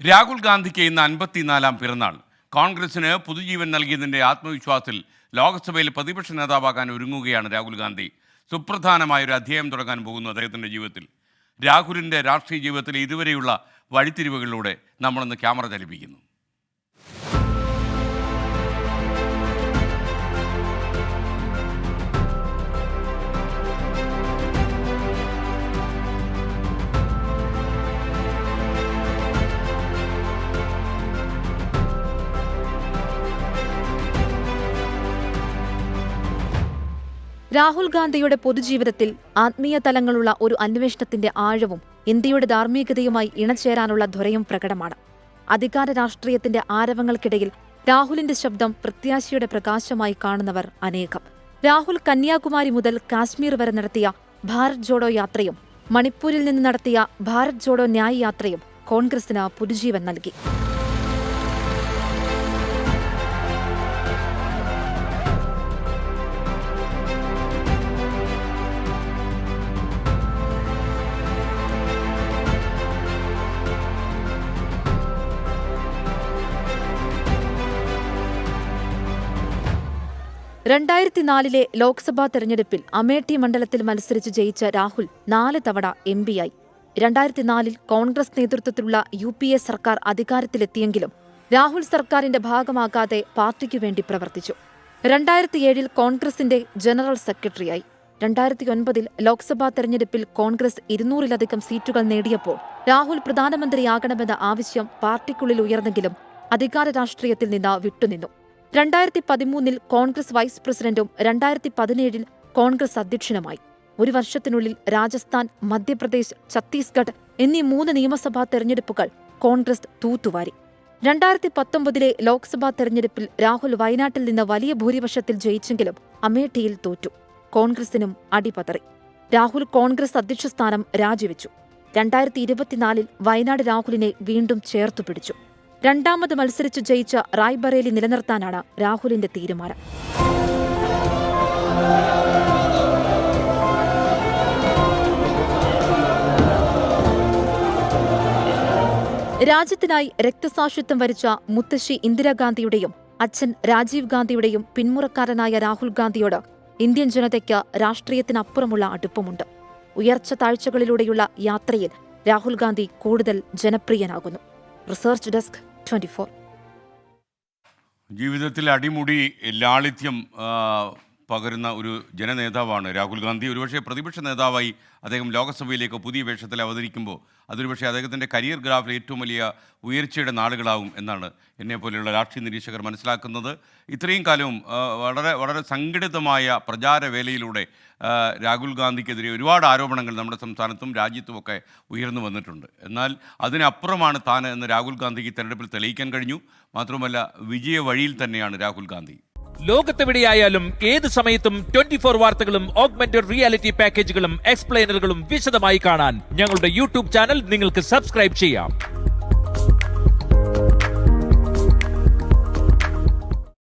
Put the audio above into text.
രാഹുൽ ഗാന്ധിക്ക് ഇന്ന് 54-ാം പിറന്നാൾ. കോൺഗ്രസിന് പുതുജീവൻ നൽകിയതിൻ്റെ ആത്മവിശ്വാസത്തിൽ ലോക്സഭയിൽ പ്രതിപക്ഷ നേതാവാകാൻ ഒരുങ്ങുകയാണ് രാഹുൽ ഗാന്ധി. സുപ്രധാനമായൊരു അധ്യായം തുടങ്ങാൻ പോകുന്നു അദ്ദേഹത്തിൻ്റെ ജീവിതത്തിൽ. രാഹുലിൻ്റെ രാഷ്ട്രീയ ജീവിതത്തിലെ ഇതുവരെയുള്ള വഴിത്തിരിവുകളിലൂടെ നമ്മളൊന്ന് ക്യാമറ ചലിപ്പിക്കുന്നു. രാഹുൽ ഗാന്ധിയുടെ പൊതുജീവിതത്തിൽ ആത്മീയ തലങ്ങളുള്ള ഒരു അന്വേഷണത്തിന്റെ ആഴവും ഇന്ത്യയുടെ ധാർമ്മികതയുമായി ഇണചേരാനുള്ള ധ്വരയും പ്രകടമാണ്. അധികാര രാഷ്ട്രീയത്തിന്റെ ആരവങ്ങൾക്കിടയിൽ രാഹുലിന്റെ ശബ്ദം പ്രത്യാശയുടെ പ്രകാശമായി കാണുന്നവർ അനേകം. രാഹുൽ കന്യാകുമാരി മുതൽ കാശ്മീർ വരെ നടത്തിയ ഭാരത് ജോഡോ യാത്രയും മണിപ്പൂരിൽ നിന്ന് നടത്തിയ ഭാരത് ജോഡോ ന്യായ് യാത്രയും കോൺഗ്രസിന് പുതുജീവൻ നൽകി. രണ്ടായിരത്തി ലോക്സഭാ തെരഞ്ഞെടുപ്പിൽ അമേഠി മണ്ഡലത്തിൽ മത്സരിച്ച് ജയിച്ച രാഹുൽ 4 തവണ എംപിയായി. 2004 കോൺഗ്രസ് നേതൃത്വത്തിലുള്ള UPA സർക്കാർ അധികാരത്തിലെത്തിയെങ്കിലും രാഹുൽ സർക്കാരിന്റെ ഭാഗമാകാതെ പാർട്ടിക്കു വേണ്ടി പ്രവർത്തിച്ചു. 2007 കോൺഗ്രസിന്റെ ജനറൽ സെക്രട്ടറിയായി. 2009 ലോക്സഭാ തെരഞ്ഞെടുപ്പിൽ കോൺഗ്രസ് 200-ലധികം സീറ്റുകൾ നേടിയപ്പോൾ രാഹുൽ പ്രധാനമന്ത്രിയാകണമെന്ന ആവശ്യം പാർട്ടിക്കുള്ളിൽ ഉയർന്നെങ്കിലും അധികാര രാഷ്ട്രീയത്തിൽ നിന്ന് വിട്ടുനിന്നു. 2013 കോൺഗ്രസ് വൈസ് പ്രസിഡന്റും 2017 കോൺഗ്രസ് അധ്യക്ഷനുമായി. ഒരു വർഷത്തിനുള്ളിൽ രാജസ്ഥാൻ, മധ്യപ്രദേശ്, ഛത്തീസ്ഗഡ് എന്നീ 3 നിയമസഭാ തെരഞ്ഞെടുപ്പുകൾ കോൺഗ്രസ് തൂത്തുവാരി. 2019 ലോക്സഭാ തെരഞ്ഞെടുപ്പിൽ രാഹുൽ വയനാട്ടിൽ നിന്ന് വലിയ ഭൂരിപക്ഷത്തിൽ ജയിച്ചെങ്കിലും അമേഠിയിൽ തോറ്റു. കോൺഗ്രസിനും അടിപതറി. രാഹുൽ കോൺഗ്രസ് അധ്യക്ഷ സ്ഥാനം രാജിവെച്ചു. 2024 വയനാട് രാഹുലിനെ വീണ്ടും ചേർത്തുപിടിച്ചു. രണ്ടാമത് മത്സരിച്ചു ജയിച്ച റായ്ബറേലി നിലനിർത്താനാണ് രാഹുലിന്റെ തീരുമാനം. രാജ്യത്തിനായി രക്തസാക്ഷിത്വം വരിച്ച മുത്തശ്ശി ഇന്ദിരാഗാന്ധിയുടെയും അച്ഛൻ രാജീവ് ഗാന്ധിയുടെയും പിന്മുറക്കാരനായ രാഹുൽ ഗാന്ധിയോട് ഇന്ത്യൻ ജനതയ്ക്ക് രാഷ്ട്രീയത്തിനപ്പുറമുള്ള അടുപ്പമുണ്ട്. ഉയർച്ച താഴ്ചകളിലൂടെയുള്ള യാത്രയിൽ രാഹുൽ ഗാന്ധി കൂടുതൽ ജനപ്രിയനാകുന്നു. Research desk 24. ജീവിതത്തിൽ അടിമുടി ലാളിത്യം പകരുന്ന ഒരു ജനനേതാവാണ് രാഹുൽ ഗാന്ധി. ഒരുപക്ഷെ പ്രതിപക്ഷ നേതാവായി അദ്ദേഹം ലോകസഭയിലേക്ക് പുതിയ വേഷത്തിൽ അവതരിക്കുമ്പോൾ അതൊരുപക്ഷെ അദ്ദേഹത്തിൻ്റെ കരിയർ ഗ്രാഫിൽ ഏറ്റവും വലിയ ഉയർച്ചയുടെ നാളുകളാവും എന്നാണ് എന്നെപ്പോലെയുള്ള രാഷ്ട്രീയ നിരീക്ഷകർ മനസ്സിലാക്കുന്നത്. ഇത്രയും കാലവും വളരെ വളരെ സംഘടിതമായ പ്രചാരവേലയിലൂടെ രാഹുൽ ഗാന്ധിക്കെതിരെ ഒരുപാട് ആരോപണങ്ങൾ നമ്മുടെ സംസ്ഥാനത്തും രാജ്യത്തുമൊക്കെ ഉയർന്നു വന്നിട്ടുണ്ട്. എന്നാൽ അതിനപ്പുറമാണ് താൻ എന്ന് രാഹുൽ ഗാന്ധിക്ക് തെരഞ്ഞെടുപ്പിൽ തെളിയിക്കാൻ കഴിഞ്ഞു. മാത്രമല്ല വിജയ വഴിയിൽ തന്നെയാണ് രാഹുൽ ഗാന്ധി. ലോകത്തെവിടെയായാലും ഏത് സമയത്തും 24 വാർത്തകളും ഓഗ്മെന്റഡ് റിയാലിറ്റി പാക്കേജുകളും എക്സ്പ്ലെയിനറുകളും വിശദമായി കാണാൻ ഞങ്ങളുടെ YouTube ചാനൽ നിങ്ങൾക്ക് സബ്സ്ക്രൈബ് ചെയ്യാം.